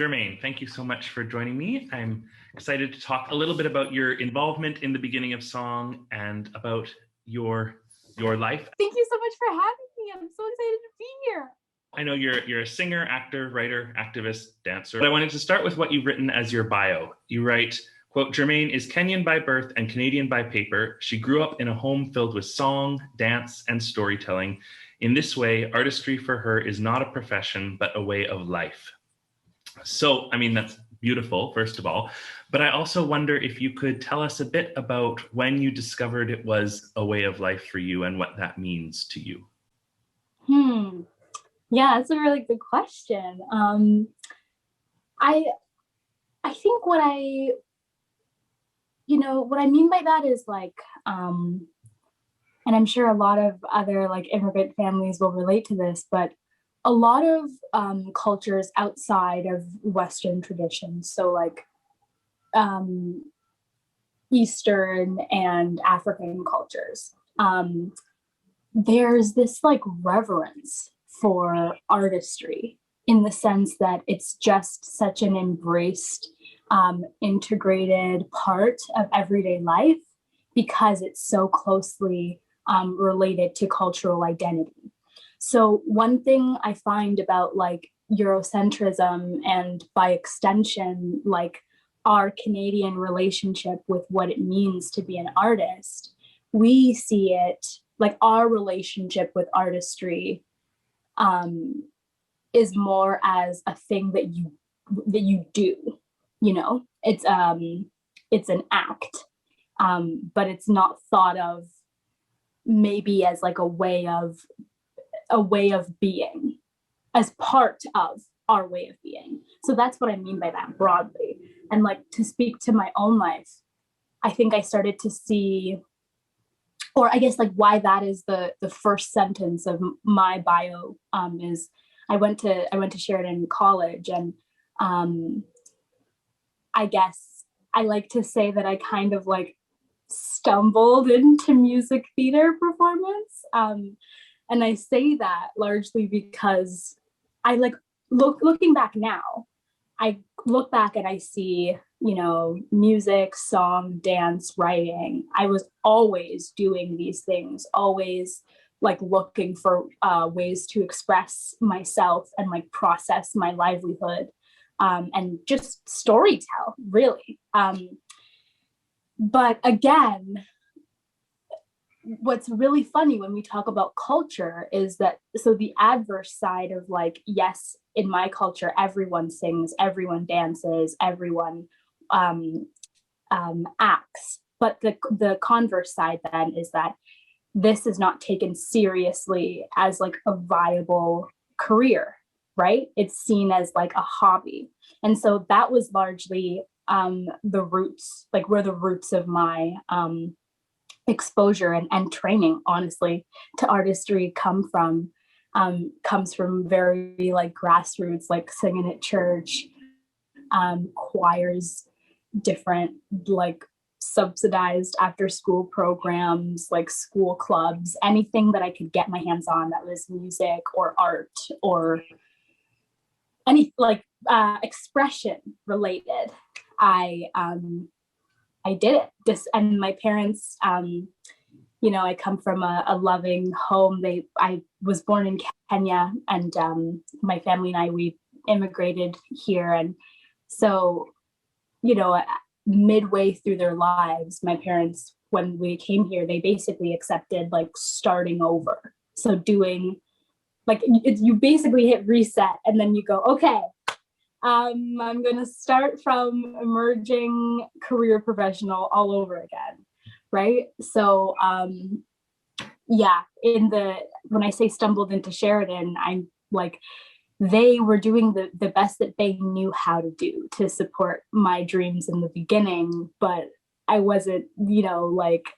Germaine, thank you so much for joining me. I'm excited to talk a little bit about your involvement in the beginning of song and about your life. Thank you so much for having me. I'm so excited to be here. I know you're a singer, actor, writer, activist, dancer. But I wanted to start with what you've written as your bio. You write, quote, Germaine is Kenyan by birth and Canadian by paper. She grew up in a home filled with song, dance, and storytelling. In this way, artistry for her is not a profession, but a way of life. So, I mean, that's beautiful, first of all, but I also wonder if you could tell us a bit about when you discovered it was a way of life for you and what that means to you. Yeah, that's a really good question. I think what I mean by that is like, and I'm sure a lot of other like immigrant families will relate to this, but a lot of cultures outside of Western traditions, so like Eastern and African cultures, there's this like reverence for artistry in the sense that it's just such an embraced, integrated part of everyday life because it's so closely related to cultural identity. So one thing I find about like Eurocentrism and by extension, like our Canadian relationship with what it means to be an artist, we see it like our relationship with artistry is more as a thing that you do, you know, it's an act, but it's not thought of maybe as like a way of being, as part of our way of being. So that's what I mean by that broadly. And like to speak to my own life, I think I started to see, or I guess like why that is the first sentence of my bio is I went to Sheridan College, and I guess I like to say that I kind of like stumbled into music theater performance. And I say that largely because I like looking back now, I look back and I see, you know, music, song, dance, writing. I was always doing these things, always like looking for ways to express myself and like process my livelihood and just storytell, really. But again, what's really funny when we talk about culture is that, so the adverse side of like, yes, in my culture, everyone sings, everyone dances, everyone acts. But the converse side then is that this is not taken seriously as like a viable career, right? It's seen as like a hobby. And so that was largely the roots, like where the roots of my exposure and training, honestly, to artistry comes from very like grassroots, like singing at church, choirs, different like subsidized after school programs, like school clubs, anything that I could get my hands on that was music or art or any like expression related. I did it. And my parents, you know, I come from a loving home. I was born in Kenya, and my family and I, we immigrated here. And so, you know, midway through their lives, my parents, when we came here, they basically accepted like starting over. So doing like, you basically hit reset and then you go, okay, I'm going to start from emerging career professional all over again, right? So, yeah, when I say stumbled into Sheridan, I'm like, they were doing the best that they knew how to do to support my dreams in the beginning, but I wasn't, you know, like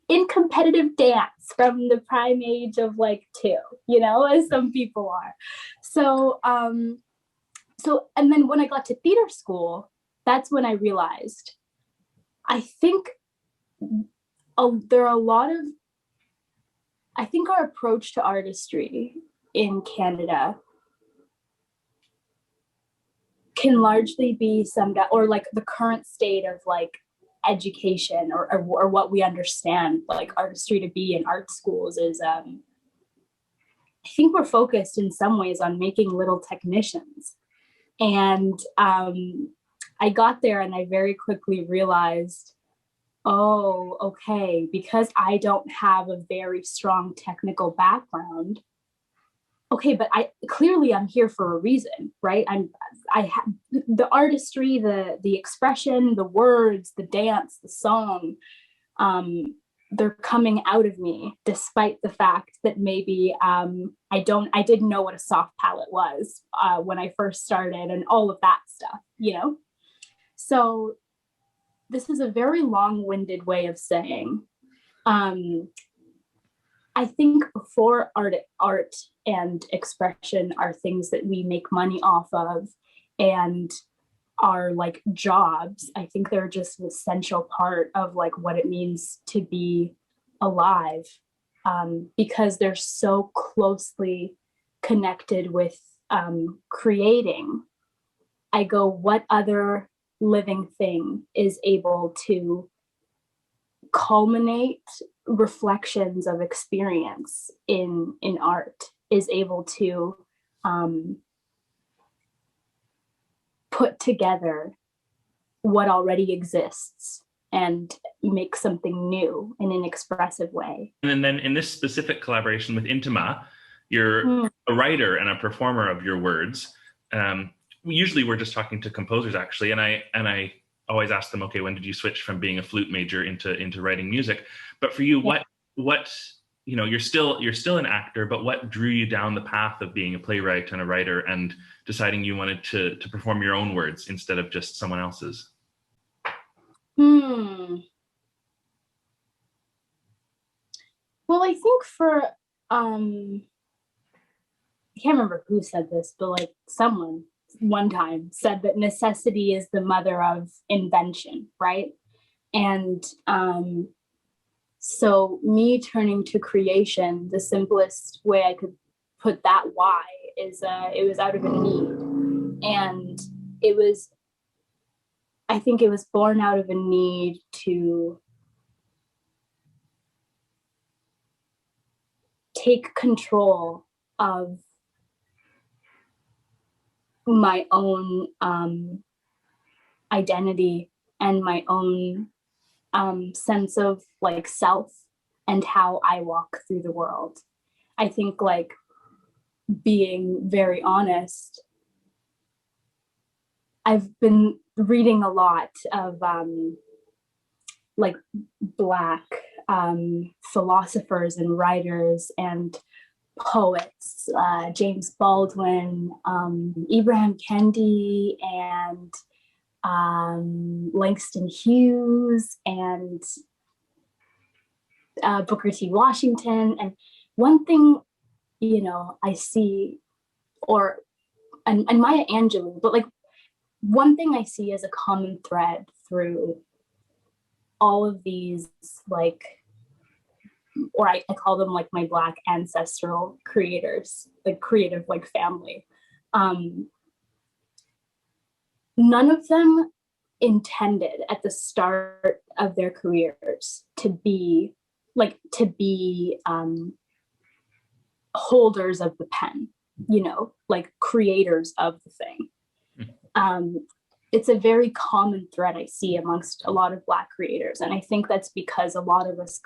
in competitive dance from the prime age of like 2, you know, as some people are. So, and then when I got to theater school, that's when I realized, I think there are a lot of, I think our approach to artistry in Canada can largely be summed up, or like the current state of like education or what we understand like artistry to be in art schools is I think we're focused in some ways on making little technicians. And I got there and I very quickly realized, oh, okay, because I don't have a very strong technical background. Okay, but I'm here for a reason, right? I have the artistry, the expression, the words, the dance, the song, they're coming out of me, despite the fact that maybe I didn't know what a soft palette was when I first started and all of that stuff, you know? So this is a very long-winded way of saying, I think before art and expression are things that we make money off of and are like jobs, I think they're just an essential part of like what it means to be alive, because they're so closely connected with creating. I go, what other living thing is able to culminate reflections of experience in art, is able to put together what already exists and make something new in an expressive way. And then in this specific collaboration with Intima, you're a writer and a performer of your words. Usually we're just talking to composers, actually, and I always ask them, okay, when did you switch from being a flute major into writing music? But for you, what you know, you're still an actor, but what drew you down the path of being a playwright and a writer and deciding you wanted to perform your own words instead of just someone else's? Well, I think for I can't remember who said this, but like someone one time said that necessity is the mother of invention, right? And so me turning to creation, the simplest way I could put that why is it was out of a need. And I think it was born out of a need to take control of my own identity and my own sense of like self and how I walk through the world. I think, like, being very honest, I've been reading a lot of like Black philosophers and writers and poets, James Baldwin, Ibram Kendi, and Langston Hughes, and Booker T. Washington. And one thing, you know, I see, and Maya Angelou, but like one thing I see as a common thread through all of these, like, or I call them like my Black ancestral creators, the creative like family. None of them intended at the start of their careers to be holders of the pen, you know, like creators of the thing. It's a very common thread I see amongst a lot of Black creators. And I think that's because a lot of us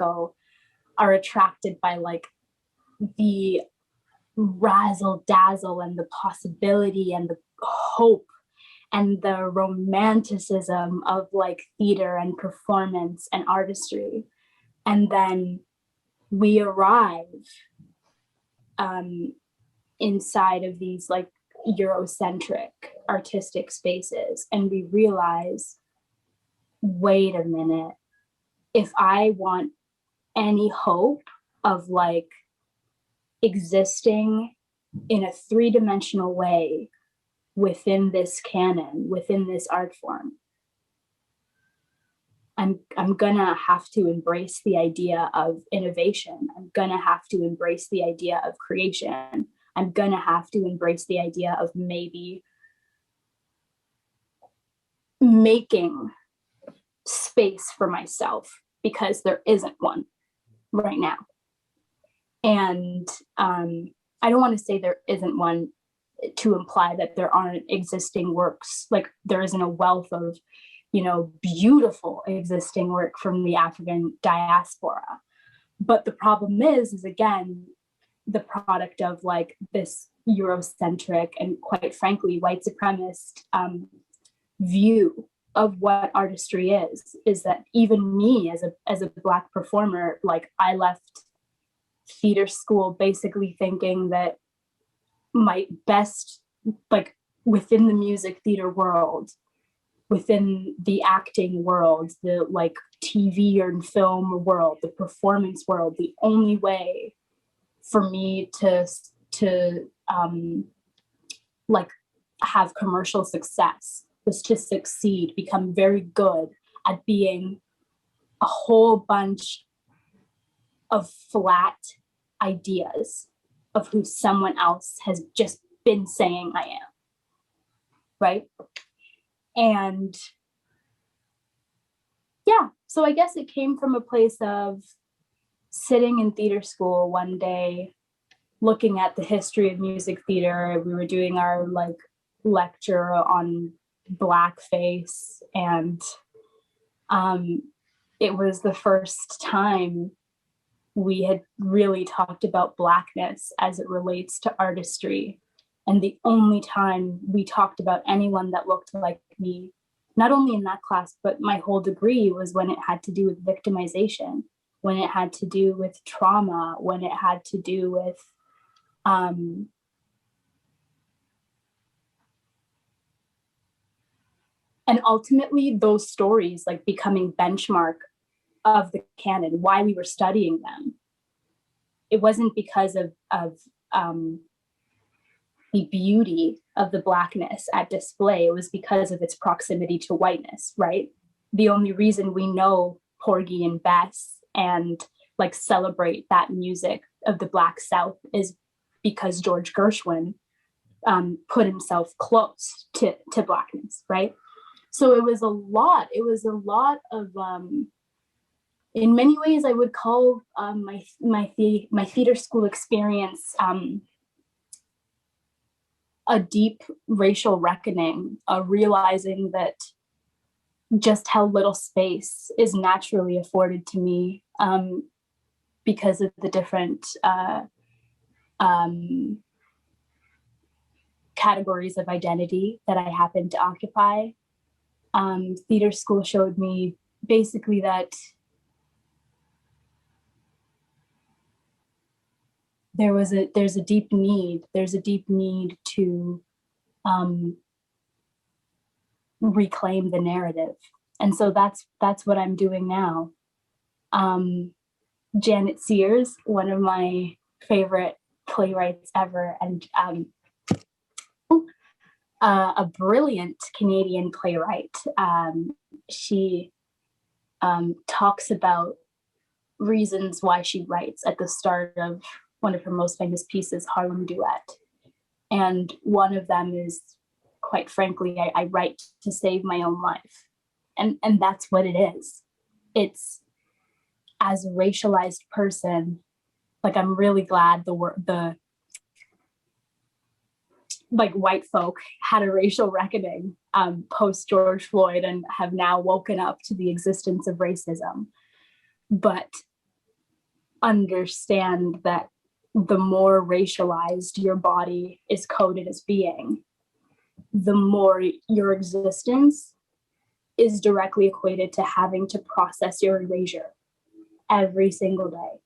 are attracted by like the razzle dazzle and the possibility and the hope and the romanticism of like theater and performance and artistry. And then we arrive inside of these like Eurocentric artistic spaces and we realize, wait a minute, if I want any hope of like existing in a three-dimensional way within this canon, within this art form, I'm gonna have to embrace the idea of innovation. I'm gonna have to embrace the idea of creation. I'm gonna have to embrace the idea of maybe making space for myself because there isn't one right now. And I don't want to say there isn't one to imply that there aren't existing works. Like, there isn't a wealth of, beautiful existing work from the African diaspora. But the problem is again, the product of like this Eurocentric and, quite frankly, white supremacist view of what artistry is that even me as a Black performer, like, I left theater school basically thinking that my best, like, within the music theater world, within the acting world, the like TV and film world, the performance world, the only way for me to like have commercial success was to succeed, become very good at being a whole bunch of flat ideas of who someone else has just been saying I am, right? And yeah, so I guess it came from a place of sitting in theater school one day, looking at the history of music theater. We were doing our like lecture on blackface, and it was the first time we had really talked about Blackness as it relates to artistry, and the only time we talked about anyone that looked like me, not only in that class, but my whole degree, was when it had to do with victimization, when it had to do with trauma, when it had to do with and ultimately those stories like becoming benchmark of the canon, why we were studying them. It wasn't because of the beauty of the Blackness at display. It was because of its proximity to whiteness, right? The only reason we know Porgy and Bess and like celebrate that music of the Black South is because George Gershwin put himself close to Blackness, right? So it was a lot of, in many ways, I would call my theater school experience a deep racial reckoning, realizing that just how little space is naturally afforded to me because of the different categories of identity that I happen to occupy. Theater school showed me basically that there's a deep need to reclaim the narrative. And so that's what I'm doing now. Janet Sears, one of my favorite playwrights ever, and a brilliant Canadian playwright. She talks about reasons why she writes at the start of one of her most famous pieces, Harlem Duet. And one of them is, quite frankly, I write to save my own life. And that's what it is. It's, as a racialized person, like, I'm really glad the like white folk had a racial reckoning post George Floyd and have now woken up to the existence of racism. But understand that the more racialized your body is coded as being, the more your existence is directly equated to having to process your erasure every single day.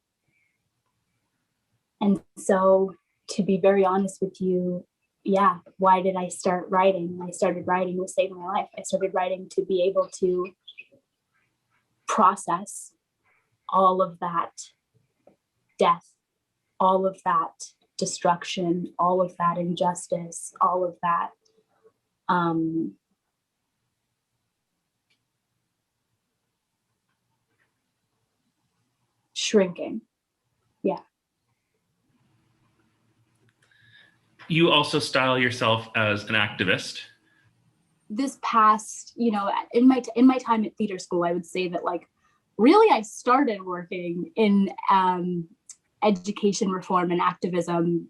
And so, to be very honest with you, yeah, why did I start writing? I started writing to save my life. I started writing to be able to process all of that death, all of that destruction, all of that injustice, all of that shrinking. Yeah. You also style yourself as an activist. this past, you know, in my time at theater school, I would say that like really I started working in education reform and activism.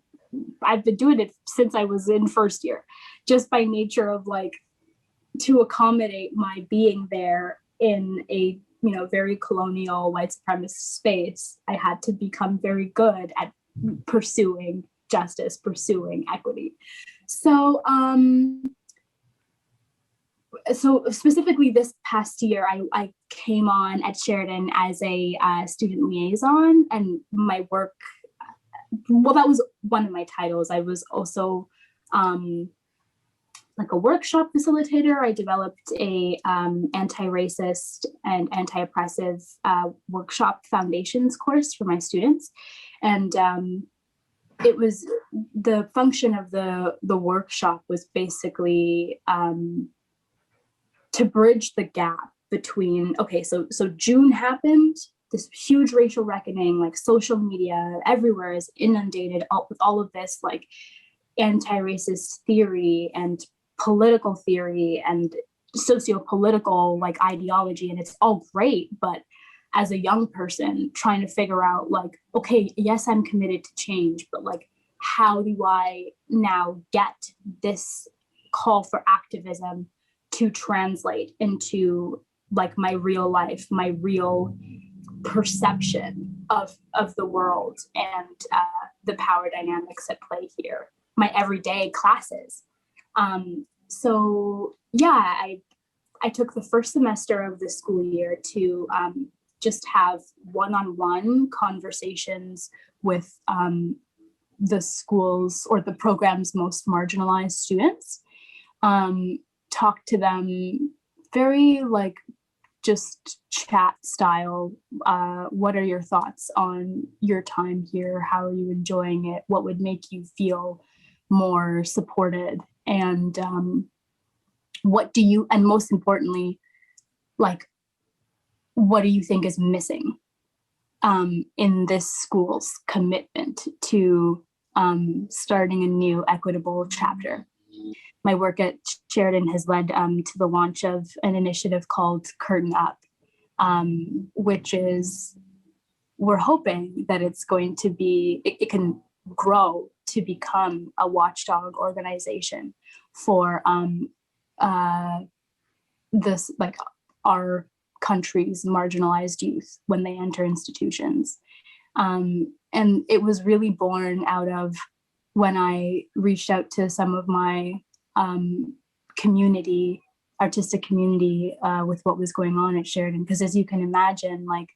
I've been doing it since I was in first year, just by nature of like, to accommodate my being there in a, you know, very colonial white supremacist space. I had to become very good at pursuing justice, pursuing equity. So so specifically this past year, I came on at Sheridan as a student liaison, and my work, well, that was one of my titles. I was also like a workshop facilitator. I developed a anti-racist and anti-oppressive workshop foundations course for my students. And it was, the function of the workshop was basically to bridge the gap between, okay, so June happened, this huge racial reckoning, like social media everywhere is inundated with all of this like anti-racist theory and political theory and socio-political like ideology, and it's all great, but as a young person trying to figure out like, okay, yes, I'm committed to change, but like, how do I now get this call for activism to translate into like my real life, my real perception of the world and the power dynamics at play here, my everyday classes. So yeah, I took the first semester of the school year to just have one-on-one conversations with the schools or the program's most marginalized students, talk to them very like just chat style. What are your thoughts on your time here? How are you enjoying it? What would make you feel more supported? And what do you, and most importantly, like, what do you think is missing in this school's commitment to starting a new equitable chapter? My work at Sheridan has led to the launch of an initiative called Curtain Up, which is, we're hoping that it's going to be, it can grow to become a watchdog organization for this, like, our country's marginalized youth when they enter institutions. And it was really born out of when I reached out to some of my community, artistic community, with what was going on at Sheridan. Because as you can imagine, like,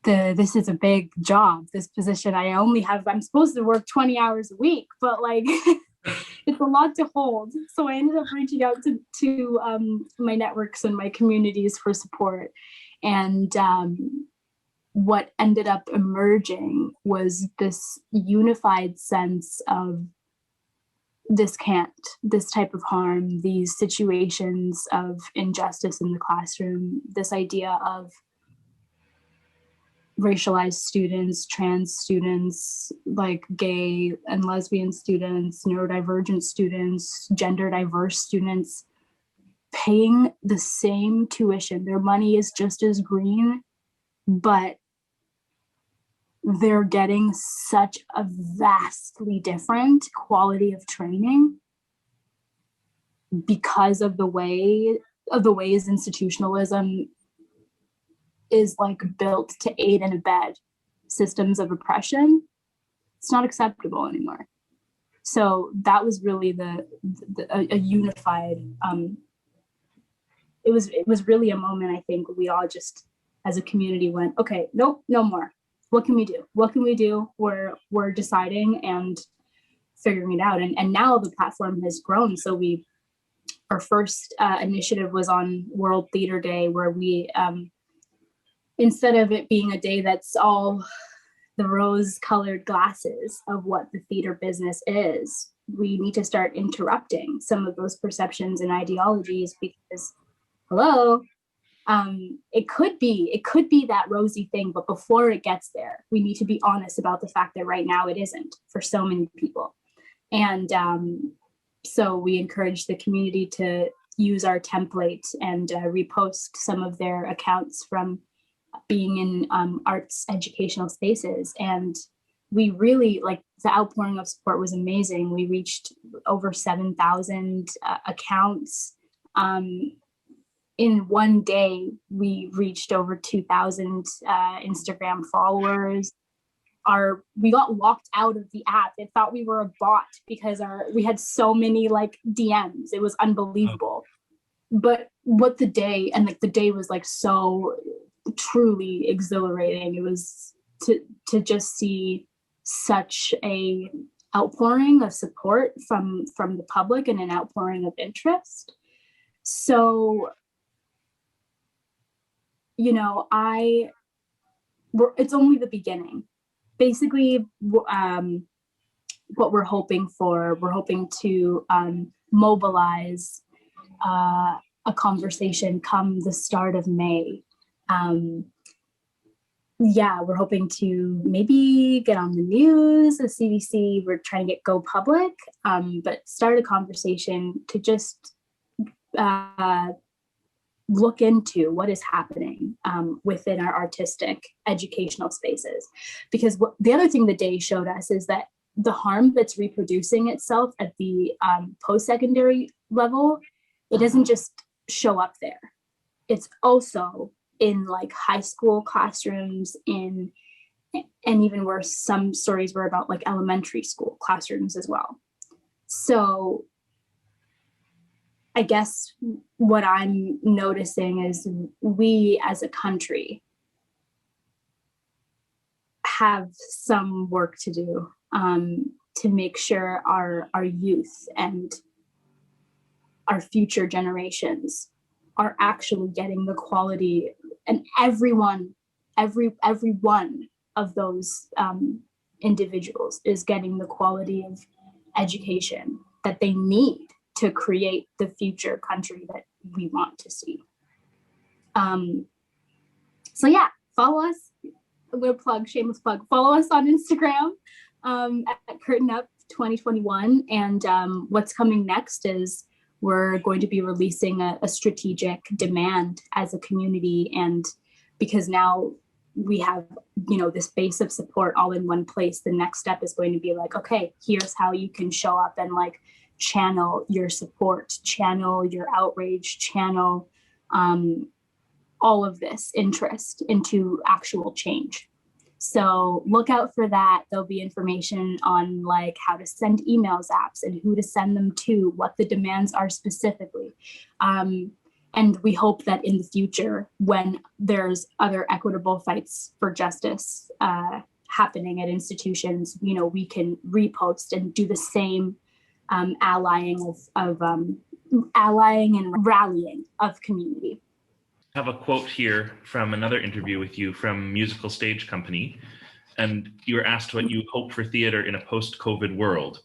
this is a big job, this position. I'm supposed to work 20 hours a week, but like, it's a lot to hold. So I ended up reaching out to my networks and my communities for support. And what ended up emerging was this unified sense of this type of harm, these situations of injustice in the classroom, this idea of racialized students, trans students, like gay and lesbian students, neurodivergent students, gender diverse students, paying the same tuition. Their money is just as green, but they're getting such a vastly different quality of training because of the ways institutionalism is like built to aid and abet systems of oppression. It's not acceptable anymore. So that was really a unified, it was really a moment. I think we all just as a community went, okay, nope, no more. What can we do? What can we do? We're deciding and figuring it out. And now the platform has grown. So our first initiative was on World Theater Day, where we, instead of it being a day that's all the rose-colored glasses of what the theater business is, we need to start interrupting some of those perceptions and ideologies, because, hello, it could be that rosy thing, but before it gets there, we need to be honest about the fact that right now it isn't for so many people. And So we encourage the community to use our template and repost some of their accounts from being in arts educational spaces. And we really, like, the outpouring of support was amazing. We reached over 7,000 accounts. In one day, we reached over 2,000 Instagram followers. We got locked out of the app. It thought we were a bot because we had so many like DMs. It was unbelievable. But what the day was like so truly exhilarating. It was to just see such a outpouring of support from the public and an outpouring of interest. So, you know, it's only the beginning. Basically, what we're hoping to mobilize a conversation come the start of May. We're hoping to maybe get on the news, the CBC. We're trying to go public, but start a conversation to just look into what is happening within our artistic educational spaces. Because the other thing the day showed us is that the harm that's reproducing itself at the post-secondary level, it doesn't just show up there. It's also in like high school classrooms, and even worse, some stories were about like elementary school classrooms as well. So I guess what I'm noticing is we as a country have some work to do to make sure our youth and our future generations are actually getting the quality, and every one of those individuals is getting the quality of education that they need to create the future country that we want to see. So yeah, follow us. We'll shameless plug. Follow us on Instagram at Curtain Up 2021. And what's coming next is we're going to be releasing a strategic demand as a community. And because now we have, you know, this base of support all in one place, the next step is going to be like, okay, here's how you can show up and like channel your support, channel your outrage, channel all of this interest into actual change. So look out for that. There'll be information on like how to send emails apps and who to send them to, what the demands are specifically. And we hope that in the future, when there's other equitable fights for justice happening at institutions, you know, we can repost and do the same allying and rallying of community. I have a quote here from another interview with you from Musical Stage Company, and you were asked what you hope for theater in a post-COVID world.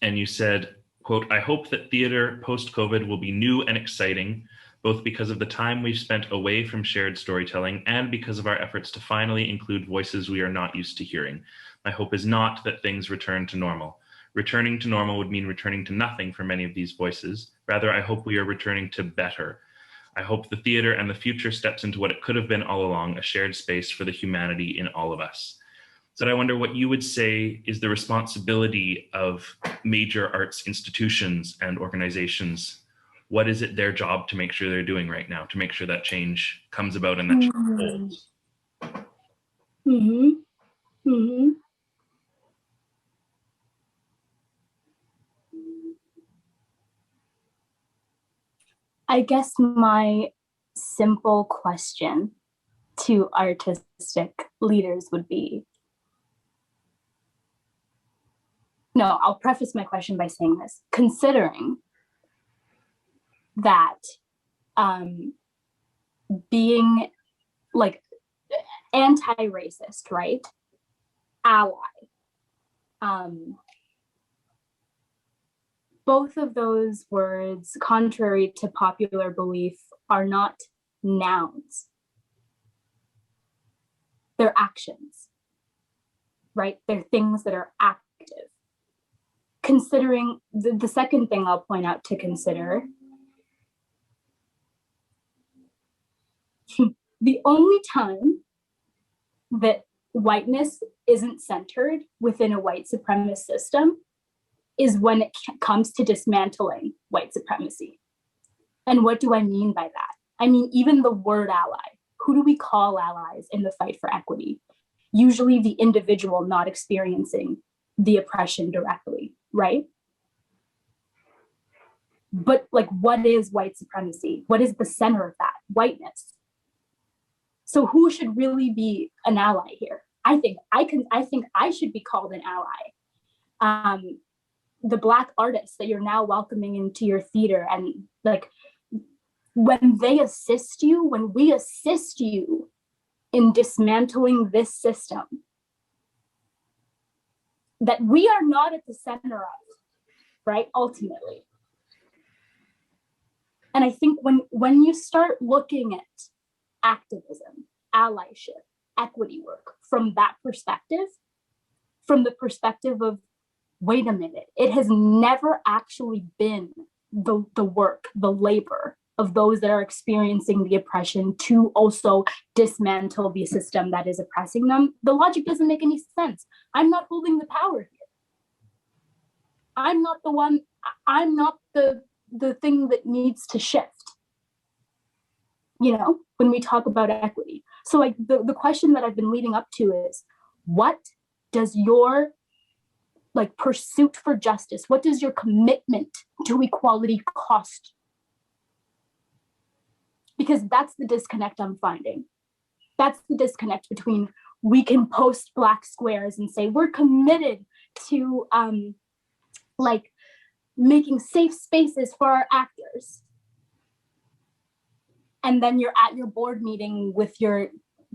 And you said, quote, "I hope that theater post-COVID will be new and exciting, both because of the time we've spent away from shared storytelling and because of our efforts to finally include voices we are not used to hearing. My hope is not that things return to normal. Returning to normal would mean returning to nothing for many of these voices. Rather, I hope we are returning to better. I hope the theater and the future steps into what it could have been all along, a shared space for the humanity in all of us." So I wonder what you would say is the responsibility of major arts institutions and organizations. What is it their job to make sure they're doing right now, to make sure that change comes about and that change holds? Mm-hmm. Mm-hmm. I guess my simple question to artistic leaders would be, no, I'll preface my question by saying this. Considering that being like anti-racist, right? Ally. Both of those words, contrary to popular belief, are not nouns. They're actions, right? They're things that are active. considering the second thing I'll point out to consider, the only time that whiteness isn't centered within a white supremacist system is when it comes to dismantling white supremacy. And what do I mean by that? I mean, even the word ally. Who do we call allies in the fight for equity? Usually the individual not experiencing the oppression directly, right? But like, what is white supremacy? What is the center of that? Whiteness. So who should really be an ally here? I think I should be called an ally. The Black artists that you're now welcoming into your theater, and like, when we assist you in dismantling this system that we are not at the center of, right, ultimately. And I think when you start looking at activism, allyship, equity work from that perspective, from the perspective of, wait a minute, it has never actually been the work, the labor of those that are experiencing the oppression to also dismantle the system that is oppressing them. The logic doesn't make any sense. I'm not holding the power here. I'm not the one, I'm not the thing that needs to shift, you know, when we talk about equity. So like the question that I've been leading up to is, what does your like pursuit for justice, what does your commitment to equality cost? Because that's the disconnect I'm finding. That's the disconnect between, we can post Black squares and say we're committed to like making safe spaces for our actors. And then you're at your board meeting with your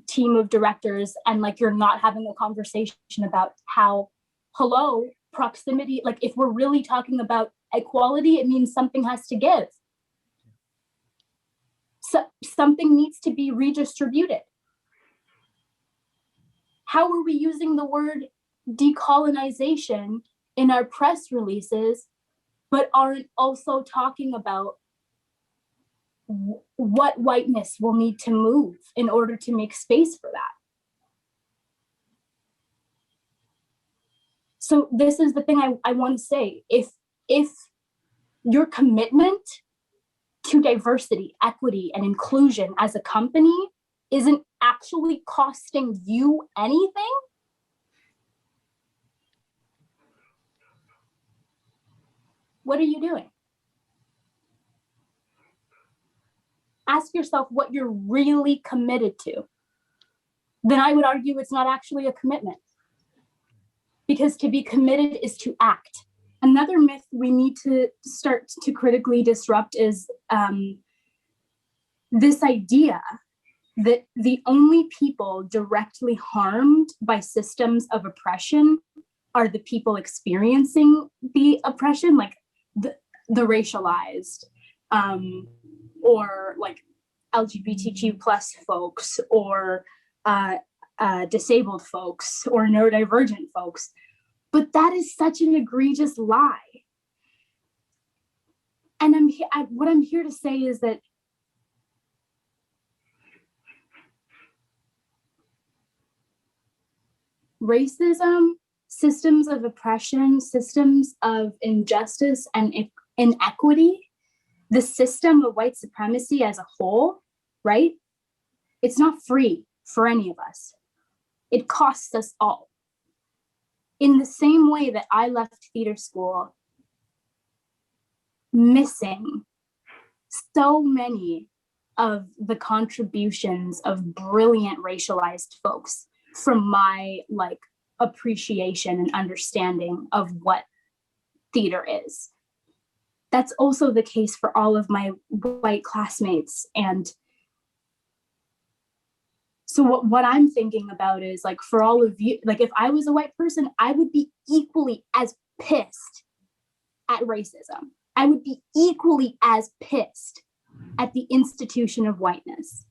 team of directors and like you're not having a conversation about how, hello, proximity, like if we're really talking about equality, it means something has to give. So something needs to be redistributed. How are we using the word decolonization in our press releases, but aren't also talking about what whiteness will need to move in order to make space for that? So this is the thing I want to say. If your commitment to diversity, equity, and inclusion as a company isn't actually costing you anything, what are you doing? Ask yourself what you're really committed to. Then I would argue it's not actually a commitment, because to be committed is to act. Another myth we need to start to critically disrupt is this idea that the only people directly harmed by systems of oppression are the people experiencing the oppression, like the racialized, or like LGBTQ plus folks, or disabled folks, or neurodivergent folks. But that is such an egregious lie. And what I'm here to say is that racism, systems of oppression, systems of injustice and inequity, the system of white supremacy as a whole, right? It's not free for any of us. It costs us all. In the same way that I left theater school missing so many of the contributions of brilliant racialized folks from my like appreciation and understanding of what theater is. That's also the case for all of my white classmates. And so what I'm thinking about is like, for all of you, like if I was a white person, I would be equally as pissed at racism. I would be equally as pissed at the institution of whiteness,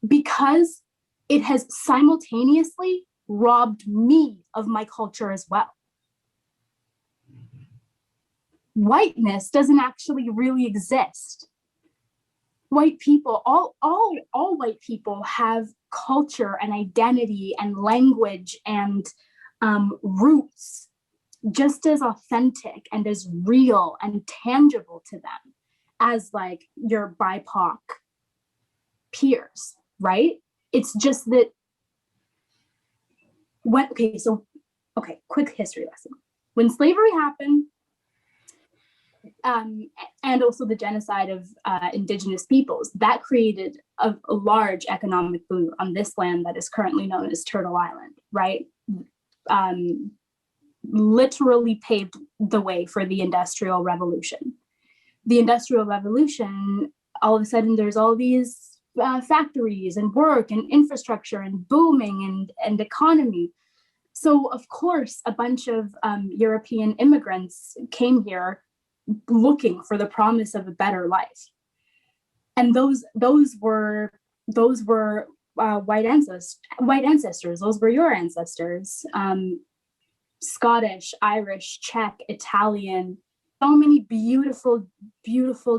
because it has simultaneously robbed me of my culture as well. whiteness doesn't actually really exist. White people, all white people have culture and identity and language and roots just as authentic and as real and tangible to them as like your BIPOC peers, right? It's just that quick history lesson. When slavery happened, and also the genocide of indigenous peoples, that created a large economic boom on this land that is currently known as Turtle Island, right? Literally paved the way for the Industrial Revolution. The Industrial Revolution, all of a sudden there's all these factories and work and infrastructure and booming and economy. So of course, a bunch of European immigrants came here looking for the promise of a better life, and those were white ancestors. Those were your ancestors. Scottish, Irish, Czech, Italian. So many beautiful,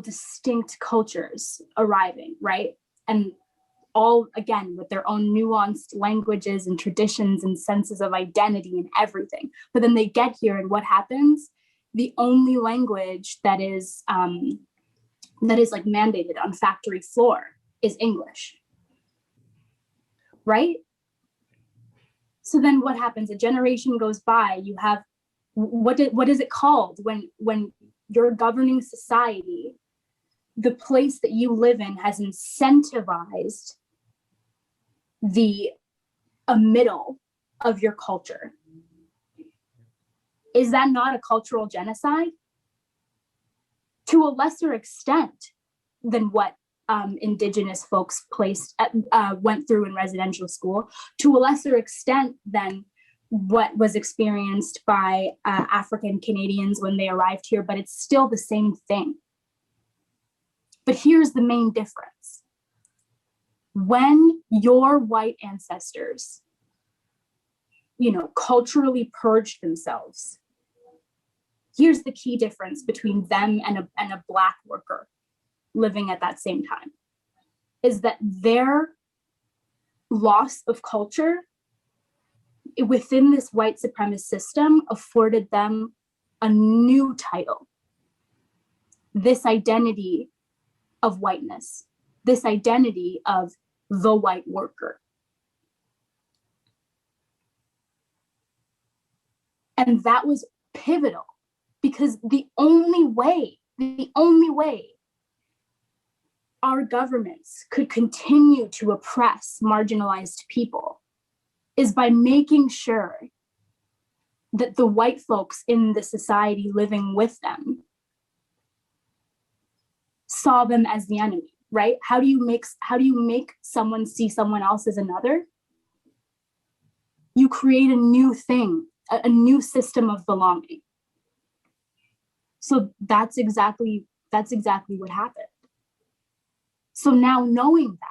distinct cultures arriving, right? And all, again, with their own nuanced languages and traditions and senses of identity and everything. But then they get here, and what happens? The only language that is like mandated on factory floor is English, right? So then what happens? A generation goes by, you have, what is it called when your governing society, the place that you live in, has incentivized a middle of your culture? Is that not a cultural genocide? To a lesser extent than what indigenous folks went through in residential school, to a lesser extent than what was experienced by African Canadians when they arrived here, but it's still the same thing. But here's the main difference. When your white ancestors, culturally purged themselves, here's the key difference between them and a Black worker living at that same time, is that their loss of culture within this white supremacist system afforded them a new title, this identity of whiteness, this identity of the white worker. And that was pivotal, because the only way our governments could continue to oppress marginalized people is by making sure that the white folks in the society living with them saw them as the enemy, right? How do you make someone see someone else as another? You create a new thing, a new system of belonging. So that's exactly what happened. So now, knowing that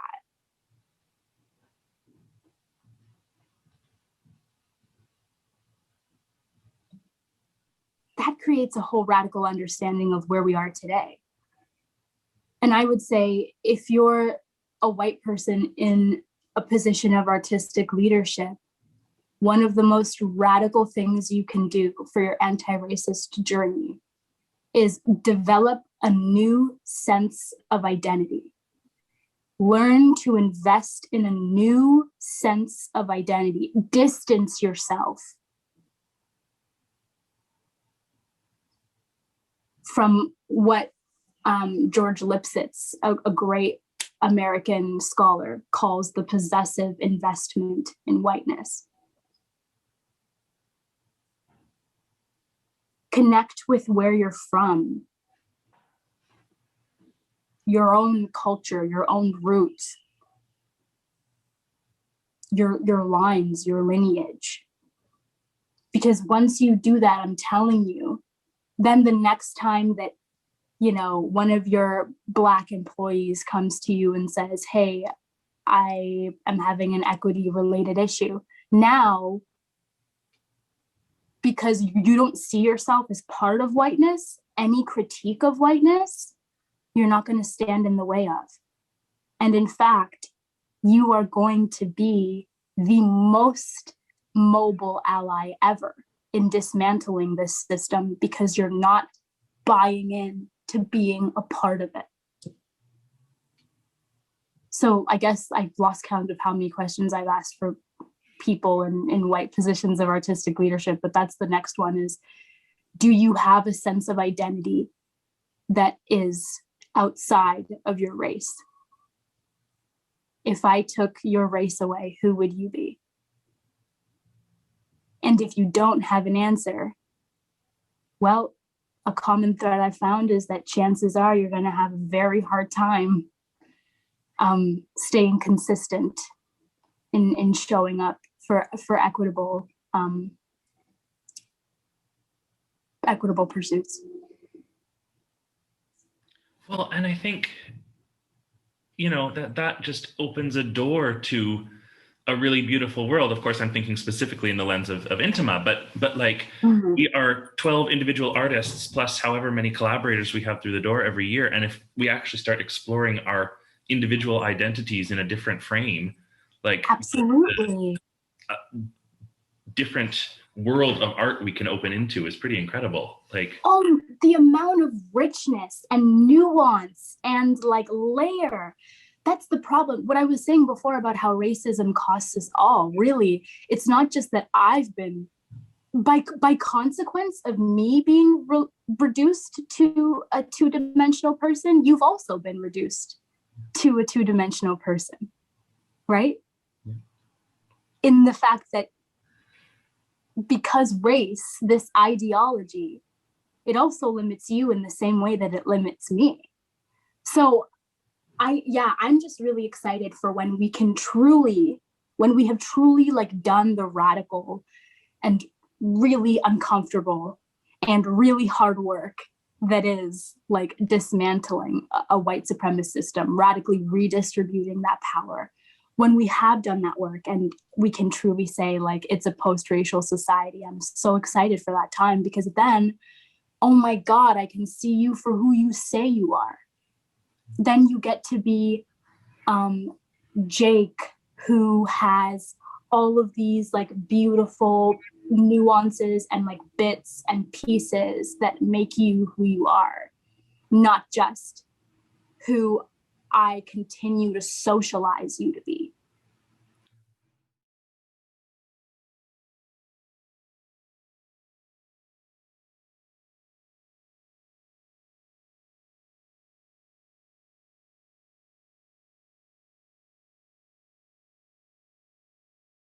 creates a whole radical understanding of where we are today. And I would say, if you're a white person in a position of artistic leadership, one of the most radical things you can do for your anti-racist journey is develop a new sense of identity. Learn to invest in a new sense of identity. Distance yourself from what George Lipsitz, a great American scholar, calls the possessive investment in whiteness. Connect with where you're from, your own culture, your own roots, your lines, your lineage. Because once you do that, I'm telling you, then the next time that, one of your Black employees comes to you and says, hey, I am having an equity related issue. Now because you don't see yourself as part of whiteness, any critique of whiteness, you're not going to stand in the way of. And in fact, you are going to be the most mobile ally ever in dismantling this system, because you're not buying in to being a part of it. So I guess I've lost count of how many questions I've asked for people in white positions of artistic leadership, but that's the next one is, do you have a sense of identity that is outside of your race? If I took your race away, who would you be? And if you don't have an answer, well, a common thread I've found is that chances are you're going to have a very hard time staying consistent in showing up for equitable pursuits. Well, and I think, you know, that just opens a door to a really beautiful world. Of course, I'm thinking specifically in the lens of intima, but like we are 12 individual artists plus however many collaborators we have through the door every year. And if we actually start exploring our individual identities in a different frame, like absolutely different world of art we can open into is pretty incredible. Like, the amount of richness and nuance and like layer. That's the problem. What I was saying before about how racism costs us all, really, it's not just that I've been, by consequence of me being reduced to a two-dimensional person, you've also been reduced to a two-dimensional person, right? In the fact that because race, this ideology, it also limits you in the same way that it limits me. So I'm just really excited for when we have truly like done the radical and really uncomfortable and really hard work that is like dismantling a white supremacist system, radically redistributing that power. When we have done that work and we can truly say like it's a post-racial society, I'm so excited for that time, because then, oh my God, I can see you for who you say you are. Then you get to be Jake, who has all of these like beautiful nuances and like bits and pieces that make you who you are, not just who I continue to socialize you to be.